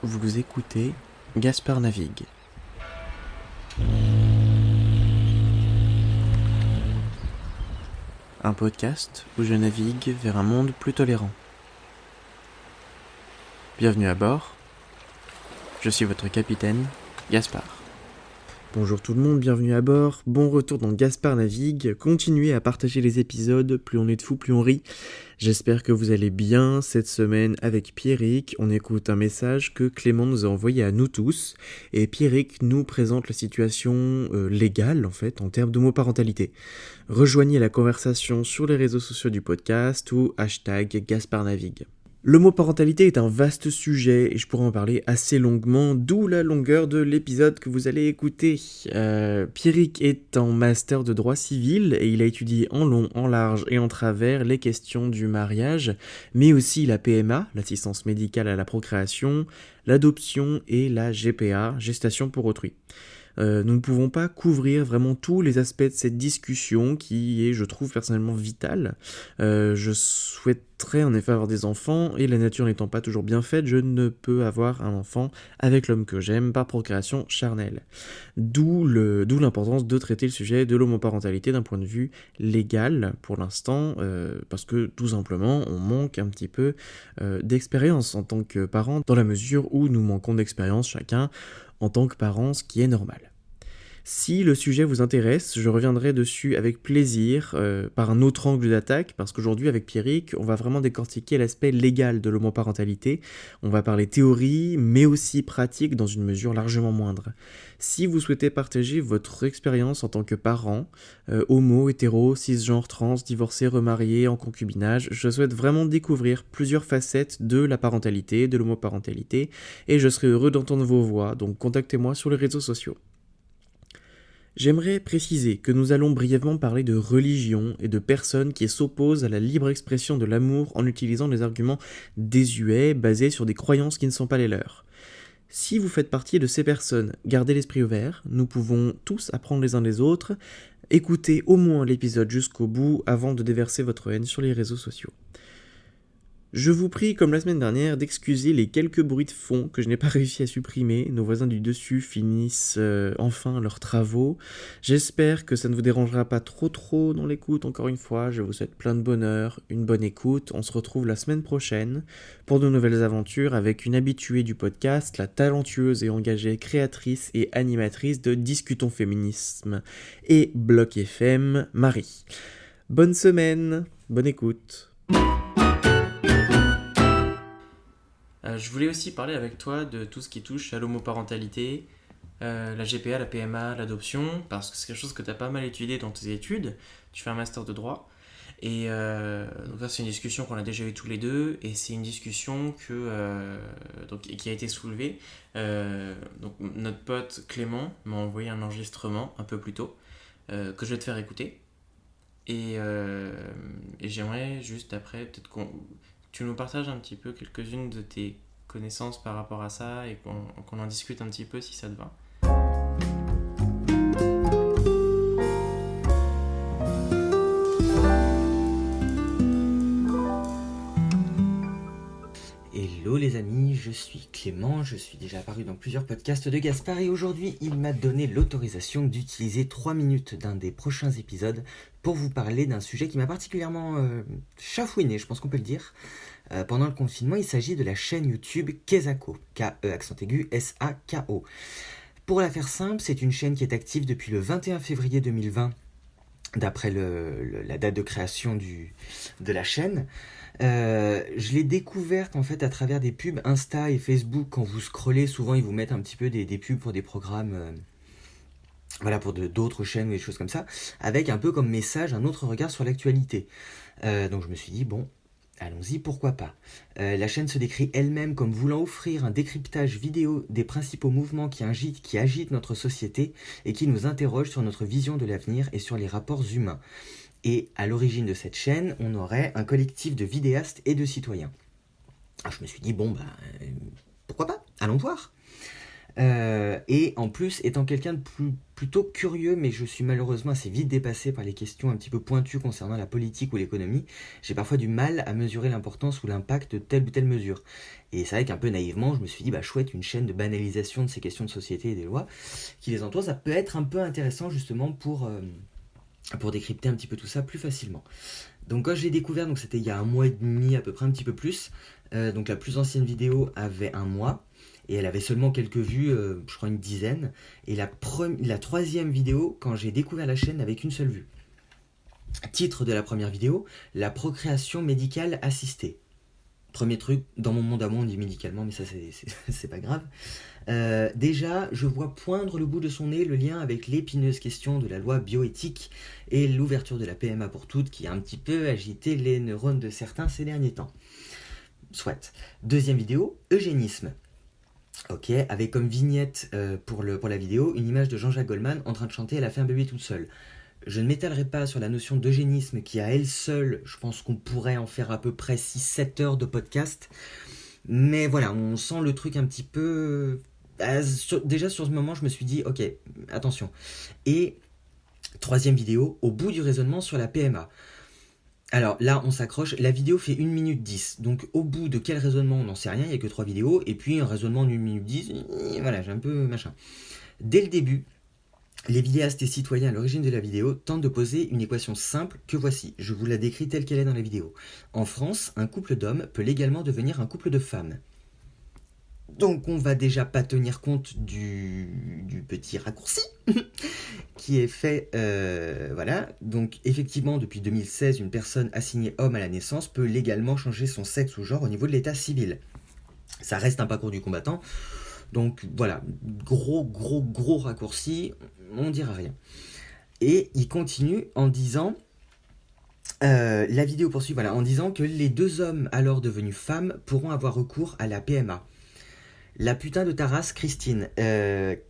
Vous écoutez Gaspard Navigue. Un podcast où je navigue vers un monde plus tolérant. Bienvenue à bord. Je suis votre capitaine, Gaspard. Bonjour tout le monde, bienvenue à bord. Bon retour dans Gaspard Navigue. Continuez à partager les épisodes, plus on est de fous, plus on rit. J'espère que vous allez bien. Cette semaine, avec Pierrick, on écoute un message que Clément nous a envoyé à nous tous. Et Pierrick nous présente la situation légale, en fait, en termes d'homoparentalité. Rejoignez la conversation sur les réseaux sociaux du podcast ou #GaspardNavigue. L'homoparentalité est un vaste sujet et je pourrais en parler assez longuement, d'où la longueur de l'épisode que vous allez écouter. Pierrick est en master de droit civil et il a étudié en long, en large et en travers les questions du mariage, mais aussi la PMA, l'assistance médicale à la procréation, l'adoption et la GPA, gestation pour autrui. Nous ne pouvons pas couvrir vraiment tous les aspects de cette discussion qui est, je trouve, personnellement vitale. Je souhaiterais en effet avoir des enfants et la nature n'étant pas toujours bien faite, je ne peux avoir un enfant avec l'homme que j'aime par procréation charnelle. D'où l'importance de traiter le sujet de l'homoparentalité d'un point de vue légal pour l'instant, parce que tout simplement on manque un petit peu d'expérience en tant que parent, dans la mesure où nous manquons d'expérience chacun en tant que parent, ce qui est normal. Si le sujet vous intéresse, je reviendrai dessus avec plaisir, par un autre angle d'attaque, parce qu'aujourd'hui avec Pierrick, on va vraiment décortiquer l'aspect légal de l'homoparentalité. On va parler théorie, mais aussi pratique dans une mesure largement moindre. Si vous souhaitez partager votre expérience en tant que parent, homo, hétéro, cisgenre, trans, divorcé, remarié, en concubinage, je souhaite vraiment découvrir plusieurs facettes de la parentalité, de l'homoparentalité, et je serai heureux d'entendre vos voix, donc contactez-moi sur les réseaux sociaux. J'aimerais préciser que nous allons brièvement parler de religion et de personnes qui s'opposent à la libre expression de l'amour en utilisant des arguments désuets basés sur des croyances qui ne sont pas les leurs. Si vous faites partie de ces personnes, gardez l'esprit ouvert, nous pouvons tous apprendre les uns des autres, écoutez au moins l'épisode jusqu'au bout avant de déverser votre haine sur les réseaux sociaux. Je vous prie, comme la semaine dernière, d'excuser les quelques bruits de fond que je n'ai pas réussi à supprimer. Nos voisins du dessus finissent enfin leurs travaux. J'espère que ça ne vous dérangera pas trop dans l'écoute. Encore une fois, je vous souhaite plein de bonheur, une bonne écoute. On se retrouve la semaine prochaine pour de nouvelles aventures avec une habituée du podcast, la talentueuse et engagée créatrice et animatrice de Discutons Féminisme et Bloc FM, Marie. Bonne semaine, bonne écoute. Je voulais aussi parler avec toi de tout ce qui touche à l'homoparentalité, la GPA, la PMA, l'adoption, parce que c'est quelque chose que tu as pas mal étudié dans tes études. Tu fais un master de droit. Et donc là, c'est une discussion qu'on a déjà eue tous les deux, et c'est une discussion qui a été soulevée. Donc notre pote Clément m'a envoyé un enregistrement un peu plus tôt, que je vais te faire écouter. Et j'aimerais juste après, peut-être tu nous partages un petit peu quelques-unes de tes connaissances par rapport à ça et qu'on en discute un petit peu si ça te va. Hello les amis, je suis Clément, je suis déjà apparu dans plusieurs podcasts de Gaspard et aujourd'hui il m'a donné l'autorisation d'utiliser 3 minutes d'un des prochains épisodes pour vous parler d'un sujet qui m'a particulièrement chafouiné, je pense qu'on peut le dire. Pendant le confinement, il s'agit de la chaîne YouTube Kezako, K-E accent aigu S-A-K-O. Pour la faire simple, c'est une chaîne qui est active depuis le 21 février 2020, d'après la date de création de la chaîne. Je l'ai découverte en fait à travers des pubs Insta et Facebook. Quand vous scrollez, souvent ils vous mettent un petit peu des pubs pour des programmes, pour d'autres chaînes ou des choses comme ça, avec un peu comme message un autre regard sur l'actualité. Donc je me suis dit bon, allons-y, pourquoi pas. La chaîne se décrit elle-même comme voulant offrir un décryptage vidéo des principaux mouvements qui agitent notre société et qui nous interrogent sur notre vision de l'avenir et sur les rapports humains. Et à l'origine de cette chaîne, on aurait un collectif de vidéastes et de citoyens. Alors je me suis dit, pourquoi pas, allons voir. Et en plus, étant quelqu'un de plutôt curieux, mais je suis malheureusement assez vite dépassé par les questions un petit peu pointues concernant la politique ou l'économie, j'ai parfois du mal à mesurer l'importance ou l'impact de telle ou telle mesure. Et c'est vrai qu'un peu naïvement, je me suis dit, bah chouette, une chaîne de banalisation de ces questions de société et des lois qui les entourent, ça peut être un peu intéressant justement pour décrypter un petit peu tout ça plus facilement. Donc quand je l'ai découvert, donc c'était il y a un mois et demi à peu près, un petit peu plus. Donc la plus ancienne vidéo avait un mois et elle avait seulement quelques vues, je crois une dizaine. Et la troisième vidéo, quand j'ai découvert la chaîne, n'avait qu'une seule vue. Titre de la première vidéo, la procréation médicale assistée. Premier truc, dans mon monde à moi on dit médicalement, mais ça c'est pas grave. Déjà, je vois poindre le bout de son nez le lien avec l'épineuse question de la loi bioéthique et l'ouverture de la PMA pour toutes qui a un petit peu agité les neurones de certains ces derniers temps. Soit. Deuxième vidéo, eugénisme. Ok, avec comme vignette pour la vidéo une image de Jean-Jacques Goldman en train de chanter « Elle a fait un bébé toute seule ». Je ne m'étalerai pas sur la notion d'eugénisme qui à elle seule, je pense qu'on pourrait en faire à peu près 6-7 heures de podcast. Mais voilà, on sent le truc un petit peu... Déjà sur ce moment, je me suis dit, ok, attention. Et troisième vidéo, au bout du raisonnement sur la PMA. Alors là, on s'accroche, la vidéo fait 1 minute 10. Donc au bout de quel raisonnement, on n'en sait rien, il n'y a que 3 vidéos. Et puis un raisonnement d'1 minute 10, voilà, j'ai un peu machin. Dès le début, les vidéastes et citoyens à l'origine de la vidéo tentent de poser une équation simple que voici. Je vous la décris telle qu'elle est dans la vidéo. En France, un couple d'hommes peut légalement devenir un couple de femmes. Donc on va déjà pas tenir compte du petit raccourci qui est fait, voilà. Donc effectivement, depuis 2016, une personne assignée homme à la naissance peut légalement changer son sexe ou genre au niveau de l'état civil. Ça reste un parcours du combattant. Donc voilà, gros raccourci, on dira rien. Et il continue en disant, la vidéo poursuit, voilà, en disant que les 2 hommes alors devenus femmes pourront avoir recours à la PMA. La putain de ta race, Christine. Ouais,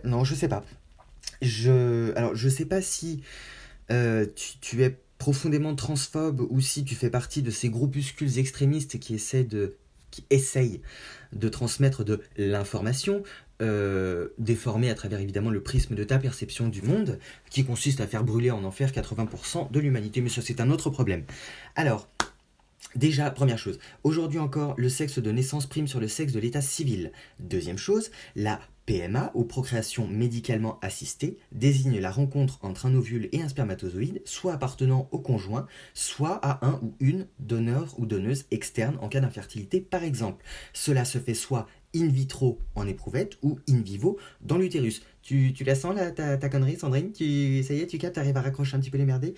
non, je sais pas. Alors, je sais pas si tu es profondément transphobe ou si tu fais partie de ces groupuscules extrémistes qui essayent de transmettre de l'information, déformée à travers évidemment le prisme de ta perception du monde, qui consiste à faire brûler en enfer 80% de l'humanité. Mais ça, c'est un autre problème. Alors... Déjà, première chose, aujourd'hui encore, le sexe de naissance prime sur le sexe de l'état civil. Deuxième chose, la PMA, ou procréation médicalement assistée, désigne la rencontre entre un ovule et un spermatozoïde, soit appartenant au conjoint, soit à un ou une donneur ou donneuse externe en cas d'infertilité par exemple. Cela se fait soit in vitro en éprouvette ou in vivo dans l'utérus. Tu la sens là, ta connerie, Sandrine? Ça y est, tu captes, t'arrives à raccrocher un petit peu les merdés?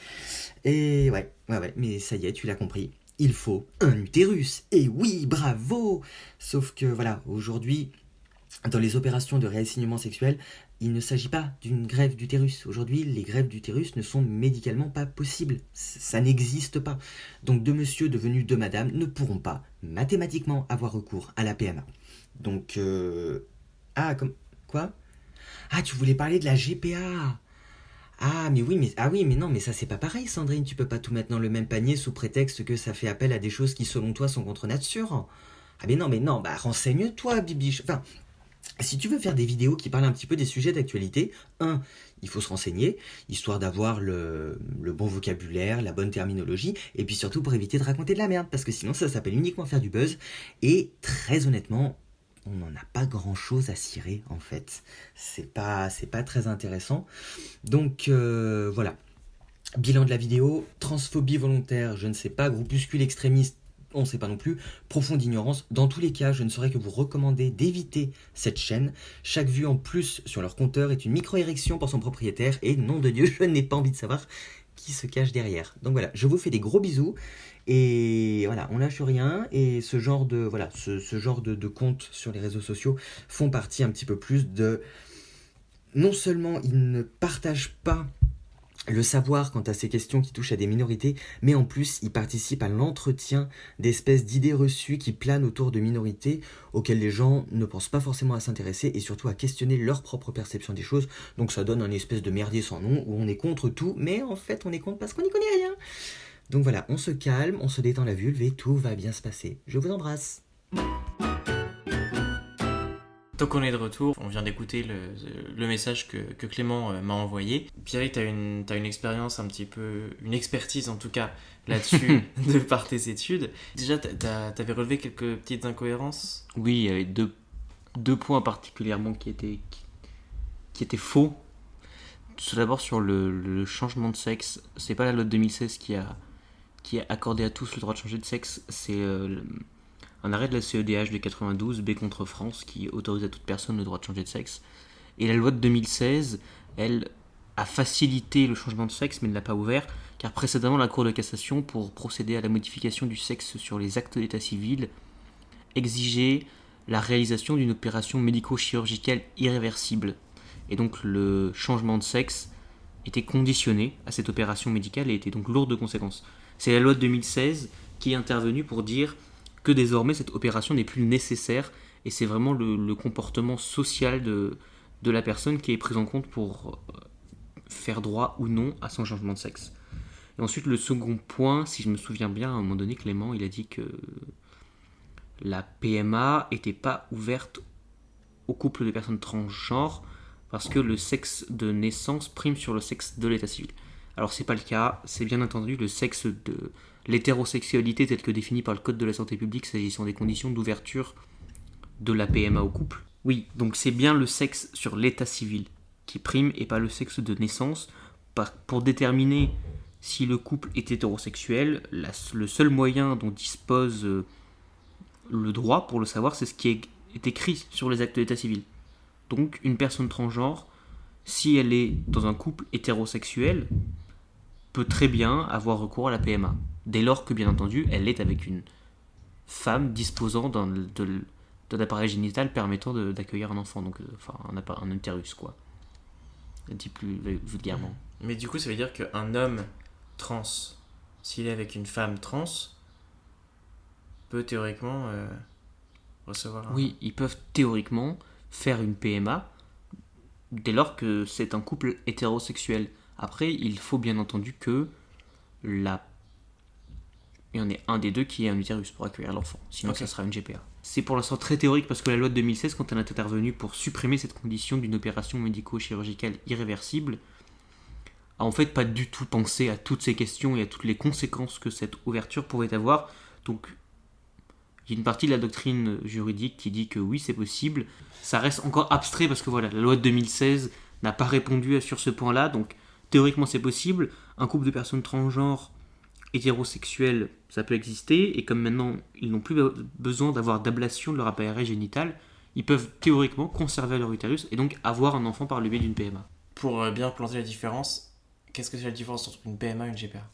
Et ouais, mais ça y est, tu l'as compris. Il faut un utérus. Et oui, bravo! Sauf que voilà, aujourd'hui, dans les opérations de réassignement sexuel, il ne s'agit pas d'une greffe d'utérus. Aujourd'hui, les greffes d'utérus ne sont médicalement pas possibles. Ça n'existe pas. Donc deux messieurs devenus deux madames ne pourront pas mathématiquement avoir recours à la PMA. Donc, quoi? Ah, tu voulais parler de la GPA? Ah mais non, mais ça c'est pas pareil, Sandrine, tu peux pas tout mettre dans le même panier sous prétexte que ça fait appel à des choses qui selon toi sont contre nature. Ah mais non, bah renseigne-toi, bibiche. Enfin, si tu veux faire des vidéos qui parlent un petit peu des sujets d'actualité, il faut se renseigner, histoire d'avoir le bon vocabulaire, la bonne terminologie, et puis surtout pour éviter de raconter de la merde, parce que sinon ça s'appelle uniquement faire du buzz, et très honnêtement, on n'en a pas grand chose à cirer en fait. C'est pas très intéressant. Donc voilà. Bilan de la vidéo, transphobie volontaire, je ne sais pas, groupuscule extrémiste, on ne sait pas non plus, profonde ignorance. Dans tous les cas, je ne saurais que vous recommander d'éviter cette chaîne. Chaque vue en plus sur leur compteur est une micro-érection pour son propriétaire, et nom de Dieu, je n'ai pas envie de savoir qui se cache derrière. Donc voilà, je vous fais des gros bisous. Et voilà, on lâche rien, et ce genre de comptes sur les réseaux sociaux font partie un petit peu plus de... Non seulement ils ne partagent pas le savoir quant à ces questions qui touchent à des minorités, mais en plus ils participent à l'entretien d'espèces d'idées reçues qui planent autour de minorités auxquelles les gens ne pensent pas forcément à s'intéresser, et surtout à questionner leur propre perception des choses. Donc ça donne un espèce de merdier sans nom, où on est contre tout, mais en fait on est contre parce qu'on n'y connaît rien. Donc voilà, on se calme, on se détend la vulve et tout va bien se passer. Je vous embrasse. Donc on est de retour, on vient d'écouter le message que Clément m'a envoyé. Pierrick, t'as une expérience un petit peu, une expertise en tout cas là-dessus de par tes études. Déjà, t'avais relevé quelques petites incohérences. Oui, il y avait deux points particulièrement qui étaient faux. Tout d'abord sur le changement de sexe, c'est pas la loi de 2016 qui a accordé à tous le droit de changer de sexe, c'est un arrêt de la CEDH de 92, B contre France, qui autorise à toute personne le droit de changer de sexe. Et la loi de 2016, elle a facilité le changement de sexe, mais ne l'a pas ouvert, car précédemment, la Cour de cassation, pour procéder à la modification du sexe sur les actes d'état civil, exigeait la réalisation d'une opération médico-chirurgicale irréversible. Et donc le changement de sexe était conditionné à cette opération médicale et était donc lourd de conséquences. C'est la loi de 2016 qui est intervenue pour dire que désormais cette opération n'est plus nécessaire et c'est vraiment le comportement social de la personne qui est pris en compte pour faire droit ou non à son changement de sexe. Et ensuite le second point, si je me souviens bien, à un moment donné Clément il a dit que la PMA n'était pas ouverte aux couples de personnes transgenres parce que le sexe de naissance prime sur le sexe de l'état civil. Alors c'est pas le cas, c'est bien entendu le sexe de l'hétérosexualité telle que définie par le Code de la santé publique s'agissant des conditions d'ouverture de la PMA au couple. Oui, donc c'est bien le sexe sur l'état civil qui prime et pas le sexe de naissance. Pour déterminer si le couple est hétérosexuel, le seul moyen dont dispose le droit pour le savoir, c'est ce qui est écrit sur les actes d'état civil. Donc une personne transgenre, si elle est dans un couple hétérosexuel, peut très bien avoir recours à la PMA. Dès lors que, bien entendu, elle est avec une femme disposant d'un appareil génital permettant d'accueillir un enfant, donc un utérus, quoi. Dit plus vulgairement. Mais du coup, ça veut dire qu'un homme trans, s'il est avec une femme trans, peut théoriquement recevoir un... Oui, ils peuvent théoriquement faire une PMA dès lors que c'est un couple hétérosexuel. Après, il faut bien entendu que il y en ait un des deux qui ait un utérus pour accueillir l'enfant. Sinon, ça sera une GPA. C'est pour l'instant très théorique parce que la loi de 2016, quand elle est intervenue pour supprimer cette condition d'une opération médico-chirurgicale irréversible, a en fait pas du tout pensé à toutes ces questions et à toutes les conséquences que cette ouverture pouvait avoir. Donc, il y a une partie de la doctrine juridique qui dit que oui, c'est possible. Ça reste encore abstrait parce que voilà, la loi de 2016 n'a pas répondu sur ce point-là. Donc, théoriquement, c'est possible. Un couple de personnes transgenres hétérosexuelles, ça peut exister. Et comme maintenant, ils n'ont plus besoin d'avoir d'ablation de leur appareil génital, ils peuvent théoriquement conserver leur utérus et donc avoir un enfant par le biais d'une PMA. Pour bien planter la différence, qu'est-ce que c'est la différence entre une PMA et une GPA ?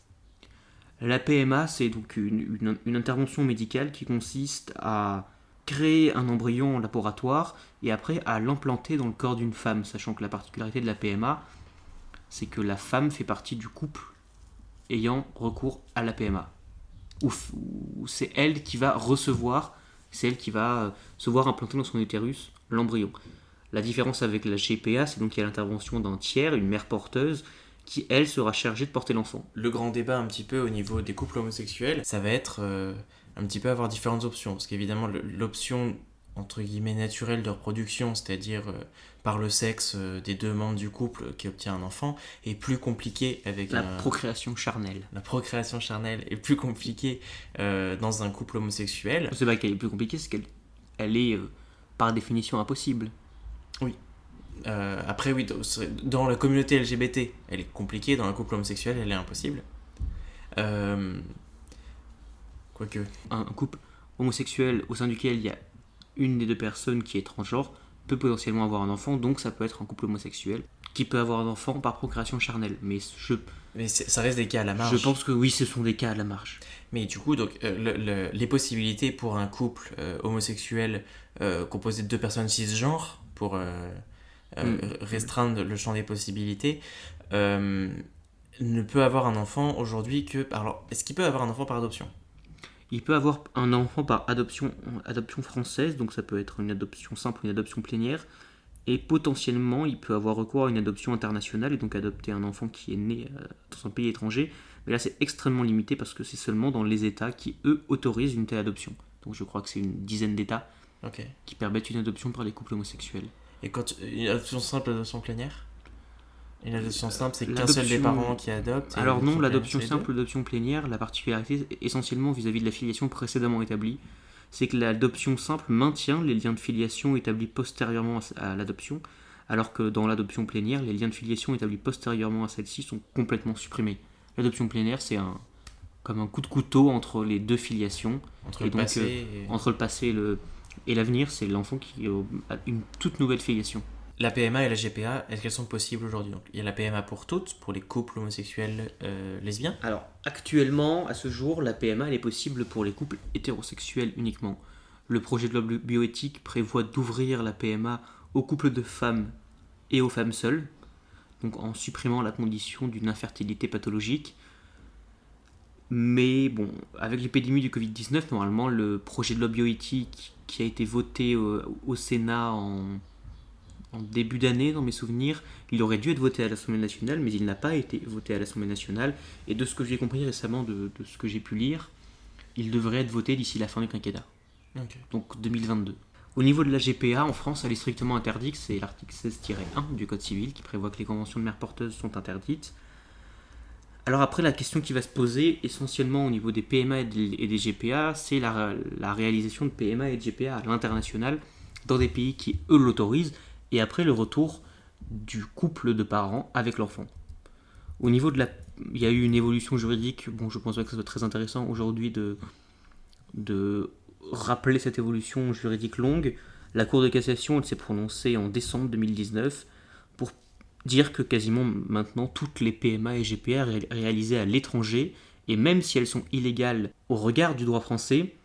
La PMA, c'est donc une intervention médicale qui consiste à créer un embryon en laboratoire et après à l'implanter dans le corps d'une femme, sachant que la particularité de la PMA, c'est que la femme fait partie du couple ayant recours à la PMA. Ou c'est elle qui va recevoir, c'est elle qui va se voir implanter dans son utérus l'embryon. La différence avec la GPA, c'est donc qu'il y a l'intervention d'un tiers, une mère porteuse, qui, elle, sera chargée de porter l'enfant. Le grand débat un petit peu au niveau des couples homosexuels, ça va être un petit peu avoir différentes options. Parce qu'évidemment, l'option, entre guillemets, naturelle de reproduction, c'est-à-dire par le sexe des deux membres du couple qui obtient un enfant, est plus compliquée avec la procréation charnelle. La procréation charnelle est plus compliquée dans un couple homosexuel. C'est pas qu'elle est plus compliquée, c'est qu'elle est, par définition, impossible. Oui. Après, oui, dans la communauté LGBT, elle est compliquée. Dans un couple homosexuel, elle est impossible. Quoique. Un couple homosexuel au sein duquel il y a une des deux personnes qui est transgenre peut potentiellement avoir un enfant, donc ça peut être un couple homosexuel qui peut avoir un enfant par procréation charnelle. Mais ça reste des cas à la marge. Je pense que oui, ce sont des cas à la marge. Mais du coup, donc, les possibilités pour un couple homosexuel composé de deux personnes cisgenres, pour restreindre le champ des possibilités, ne peut avoir un enfant aujourd'hui que... Alors, est-ce qu'il peut avoir un enfant par adoption ? Il peut avoir un enfant par adoption française, donc ça peut être une adoption simple ou une adoption plénière, et potentiellement il peut avoir recours à une adoption internationale et donc adopter un enfant qui est né dans un pays étranger, mais là c'est extrêmement limité parce que c'est seulement dans les États qui eux autorisent une telle adoption. Donc je crois que c'est une dizaine d'États Ok. qui permettent une adoption par les couples homosexuels. Et quand une adoption simple, adoption plénière? Une adoption simple, c'est qu'un L'adoption- seul des parents qui adopte. Et Alors non, l'adoption l'adoption plénière, c'est les simple ou l'adoption plénière, la particularité essentiellement vis-à-vis de la filiation précédemment établie, c'est que l'adoption simple maintient les liens de filiation établis postérieurement à l'adoption, alors que dans l'adoption plénière, les liens de filiation établis postérieurement à celle-ci sont complètement supprimés. L'adoption plénière, c'est comme un coup de couteau entre les deux filiations, deux. Entre et le donc, passé et... entre le passé et l'avenir, c'est l'enfant qui a une toute nouvelle filiation. La PMA et la GPA, est-ce qu'elles sont possibles aujourd'hui? Donc, il y a la PMA pour toutes, pour les couples homosexuels lesbiens. Alors, actuellement, à ce jour, la PMA elle est possible pour les couples hétérosexuels uniquement. Le projet de loi bioéthique prévoit d'ouvrir la PMA aux couples de femmes et aux femmes seules, donc en supprimant la condition d'une infertilité pathologique. Mais bon, avec l'épidémie du Covid-19, normalement, le projet de loi bioéthique qui a été voté au Sénat en début d'année, dans mes souvenirs, il aurait dû être voté à l'Assemblée nationale, mais il n'a pas été voté à l'Assemblée nationale. Et de ce que j'ai compris récemment, de ce que j'ai pu lire, il devrait être voté d'ici la fin du quinquennat, Ok. donc 2022. Au niveau de la GPA, en France, elle est strictement interdite, c'est l'article 16-1 du Code civil qui prévoit que les conventions de mères porteuses sont interdites. Alors après, la question qui va se poser essentiellement au niveau des PMA et des GPA, c'est la réalisation de PMA et de GPA à l'international dans des pays qui, eux, l'autorisent, et après le retour du couple de parents avec l'enfant. Au niveau de il y a eu une évolution juridique, bon, je pense pas que ça soit très intéressant aujourd'hui de rappeler cette évolution juridique longue. La Cour de cassation, elle s'est prononcée en décembre 2019 pour dire que quasiment maintenant toutes les PMA et GPA réalisées à l'étranger, et même si elles sont illégales au regard du droit français,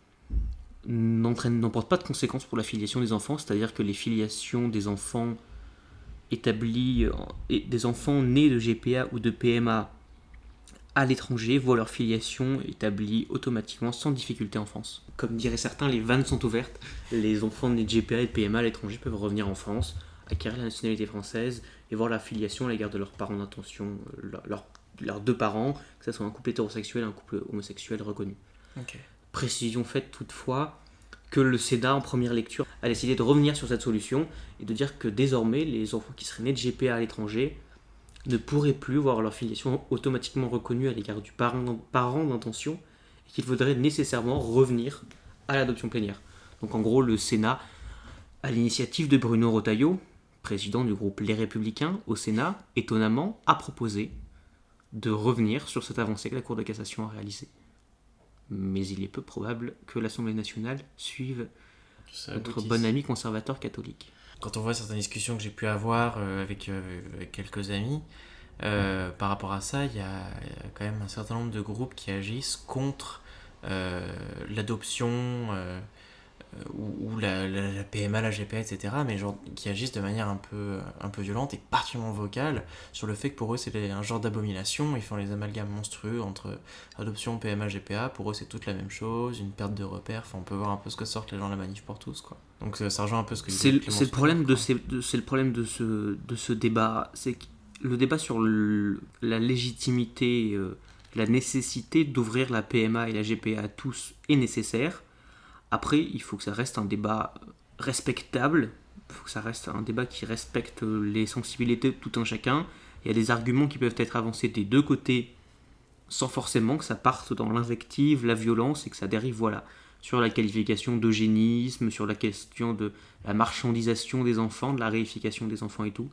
n'emportent pas de conséquences pour la filiation des enfants, c'est-à-dire que les filiations des enfants établis, des enfants nés de GPA ou de PMA à l'étranger voient leur filiation établie automatiquement sans difficulté en France. Comme diraient certains, les vannes sont ouvertes, les enfants nés de GPA et de PMA à l'étranger peuvent revenir en France, acquérir la nationalité française et voir la filiation à l'égard de leurs parents d'intention, leurs deux parents, que ce soit un couple hétérosexuel et un couple homosexuel reconnu. Ok. Précision faite toutefois que le Sénat en première lecture a décidé de revenir sur cette solution et de dire que désormais les enfants qui seraient nés de GPA à l'étranger ne pourraient plus voir leur filiation automatiquement reconnue à l'égard du parent d'intention et qu'il faudrait nécessairement revenir à l'adoption plénière. Donc en gros le Sénat, à l'initiative de Bruno Retailleau, président du groupe Les Républicains au Sénat, étonnamment a proposé de revenir sur cette avancée que la Cour de cassation a réalisée. Mais il est peu probable que l'Assemblée nationale suive notre bon ami conservateur catholique. Quand on voit certaines discussions que j'ai pu avoir avec quelques amis, par rapport à ça, il y a quand même un certain nombre de groupes qui agissent contre l'adoption ou la PMA, la GPA, etc. Mais genre, qui agissent de manière un peu violente et particulièrement vocale sur le fait que pour eux c'est un genre d'abomination. Ils font les amalgames monstrueux entre adoption, PMA, GPA. Pour eux c'est toute la même chose, une perte de repères. Enfin, on peut voir un peu ce que sortent les gens de la manif pour tous, quoi. Donc ça rejoint un peu ce que c'est le problème de ce débat, c'est que le débat sur la légitimité, la nécessité d'ouvrir la PMA et la GPA à tous est nécessaire. Après, il faut que ça reste un débat respectable, il faut que ça reste un débat qui respecte les sensibilités de tout un chacun. Il y a des arguments qui peuvent être avancés des deux côtés sans forcément que ça parte dans l'invective, la violence et que ça dérive, voilà, sur la qualification d'eugénisme, sur la question de la marchandisation des enfants, de la réification des enfants et tout.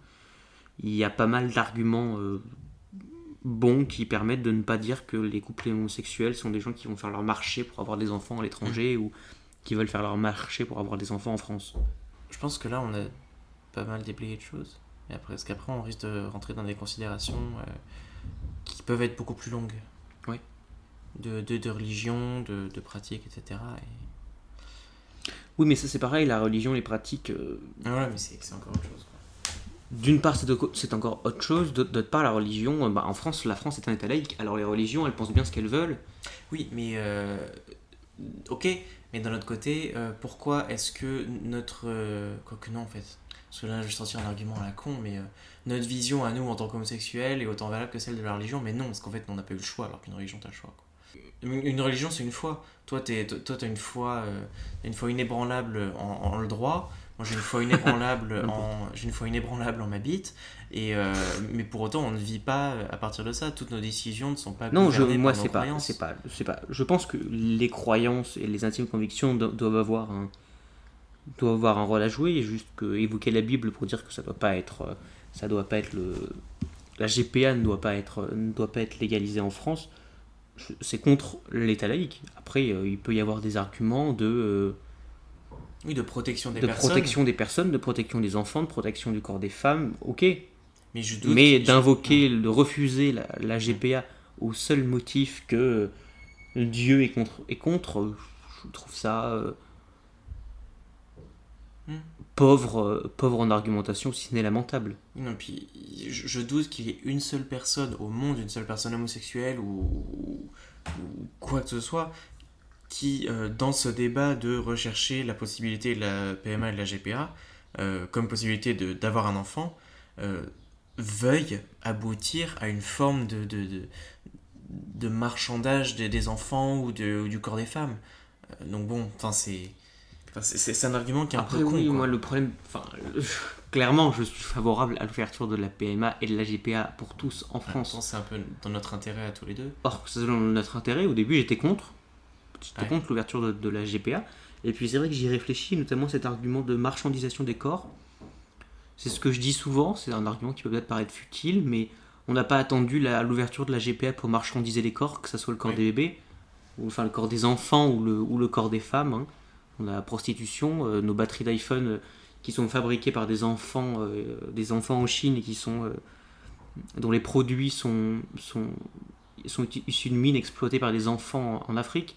Il y a pas mal d'arguments bons qui permettent de ne pas dire que les couples homosexuels sont des gens qui vont faire leur marché pour avoir des enfants à l'étranger ou qui veulent faire leur marché pour avoir des enfants en France. Je pense que là on a pas mal déblayé de choses. Et après, parce qu'après on risque de rentrer dans des considérations qui peuvent être beaucoup plus longues. Oui. De religion, de pratiques, etc. Oui, mais ça c'est pareil, la religion, les pratiques... Ouais, mais c'est encore autre chose, quoi. D'une part, c'est encore autre chose. D'autre part, la religion, en France, la France est un état laïque. Alors les religions, elles pensent bien ce qu'elles veulent. Oui, mais ok, mais d'un autre côté, pourquoi est-ce que notre... Quoique non, en fait. Parce que là, je vais sortir un argument à la con, mais notre vision à nous en tant qu'homosexuels est autant valable que celle de la religion, mais non, parce qu'en fait, on n'a pas eu le choix, alors qu'une religion, t'as le choix, quoi. Une religion, c'est une foi. Toi, t'as une foi inébranlable en le droit. Moi, j'ai une foi inébranlable en ma bite. Mais pour autant, on ne vit pas à partir de ça. Toutes nos décisions ne sont pas gouvernées par nos croyances. C'est pas. Je pense que les croyances et les intimes convictions doivent avoir un rôle à jouer. Juste évoquer la Bible pour dire que ça doit pas être la GPA ne doit pas être légalisée en France. C'est contre l'État laïque. Après, il peut y avoir des arguments de protection des personnes, de protection des enfants, de protection du corps des femmes, ok. Mais d'invoquer, de refuser la GPA au seul motif que Dieu est contre, je trouve ça pauvre en argumentation, si ce n'est lamentable. Non, puis je doute qu'il y ait une seule personne au monde, une seule personne homosexuelle ou quoi que ce soit, qui, dans ce débat de rechercher la possibilité de la PMA et de la GPA, comme possibilité d'avoir un enfant, veuille aboutir à une forme de marchandage des enfants ou du corps des femmes. Donc bon, c'est un argument qui est un peu con. Oui, moi le problème, clairement je suis favorable à l'ouverture de la PMA et de la GPA pour tous en France. C'est un peu dans notre intérêt à tous les deux. Or, c'est dans notre intérêt. Au début j'étais contre l'ouverture de la GPA, et puis c'est vrai que j'y réfléchis, notamment cet argument de marchandisation des corps. C'est ce que je dis souvent, c'est un argument qui peut peut-être paraître futile, mais on n'a pas attendu l'ouverture de la GPA pour marchandiser les corps, que ce soit le corps des bébés, ou enfin le corps des enfants ou le corps des femmes. Hein. On a la prostitution, nos batteries d'iPhone qui sont fabriquées par des enfants en Chine et dont les produits sont issus de mines exploitées par des enfants en Afrique,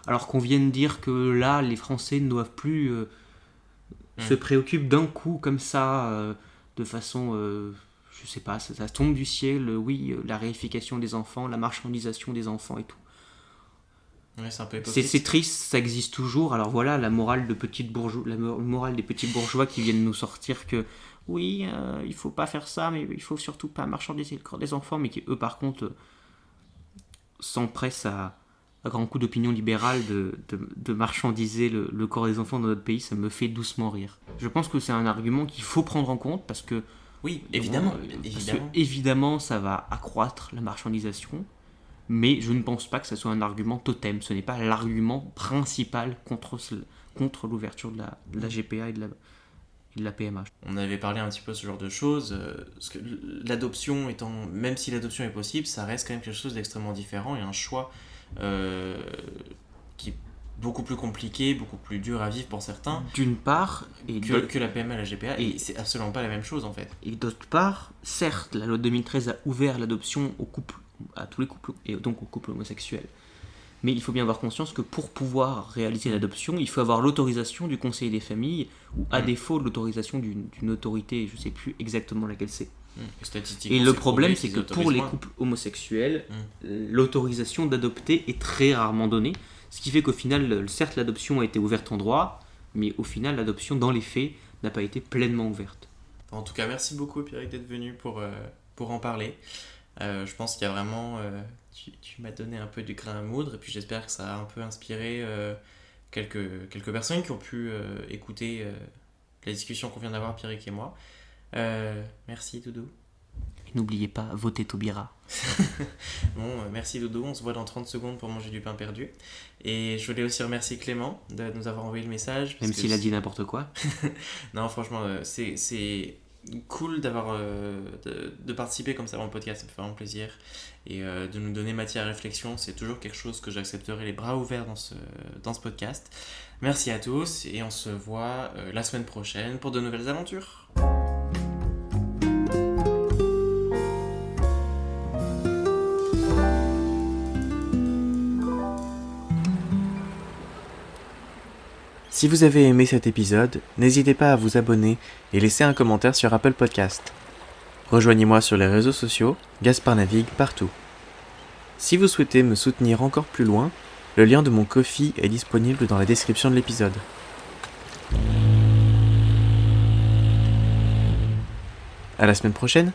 alors qu'on vient de dire que là, les Français ne doivent plus se préoccuper d'un coup comme ça, de façon, je sais pas, ça tombe du ciel, la réification des enfants, la marchandisation des enfants et tout. Ouais, c'est un peu hypocrite. C'est triste, ça existe toujours. Alors voilà, la morale des petits bourgeois qui viennent nous sortir que il faut pas faire ça, mais il faut surtout pas marchandiser le corps des enfants, mais qui eux par contre s'empressent à grand coup d'opinion libérale de marchandiser le corps des enfants dans notre pays. Ça me fait doucement rire. Je pense que c'est un argument qu'il faut prendre en compte parce que évidemment ça va accroître la marchandisation. Mais je ne pense pas que ça soit un argument totem. Ce n'est pas l'argument principal contre l'ouverture de la GPA et de la PMA. On avait parlé un petit peu de ce genre de choses. Parce que l'adoption même si l'adoption est possible, ça reste quand même quelque chose d'extrêmement différent et un choix qui est beaucoup plus compliqué, beaucoup plus dur à vivre pour certains. D'une part, que la PMA et la GPA, et c'est absolument pas la même chose en fait. Et d'autre part, certes, la loi de 2013 a ouvert l'adoption à tous les couples, et donc aux couples homosexuels. Mais il faut bien avoir conscience que pour pouvoir réaliser l'adoption, il faut avoir l'autorisation du conseil des familles, ou à défaut l'autorisation d'une autorité, je ne sais plus exactement laquelle c'est. Et le problème, c'est que pour les couples homosexuels, l'autorisation d'adopter est très rarement donnée, ce qui fait qu'au final, certes, l'adoption a été ouverte en droit, mais au final, l'adoption, dans les faits, n'a pas été pleinement ouverte. En tout cas, merci beaucoup, Pierrick, d'être venu pour en parler. Je pense qu'il y a vraiment... tu m'as donné un peu du grain à moudre, et puis j'espère que ça a un peu inspiré quelques personnes qui ont pu écouter la discussion qu'on vient d'avoir, Pierrick et moi. Merci, Doudou. Et n'oubliez pas, votez Taubira. Bon, merci Doudou, on se voit dans 30 secondes pour manger du pain perdu. Et je voulais aussi remercier Clément de nous avoir envoyé le message. Même s'il a dit n'importe quoi. Non, franchement, c'est cool d'avoir de participer comme ça dans le podcast, ça me fait vraiment plaisir. Et de nous donner matière à réflexion, c'est toujours quelque chose que j'accepterai les bras ouverts dans ce podcast. Merci à tous et on se voit la semaine prochaine pour de nouvelles aventures. Si vous avez aimé cet épisode, n'hésitez pas à vous abonner et laisser un commentaire sur Apple Podcast. Rejoignez-moi sur les réseaux sociaux, Gaspard navigue partout. Si vous souhaitez me soutenir encore plus loin, le lien de mon Ko-fi est disponible dans la description de l'épisode. À la semaine prochaine!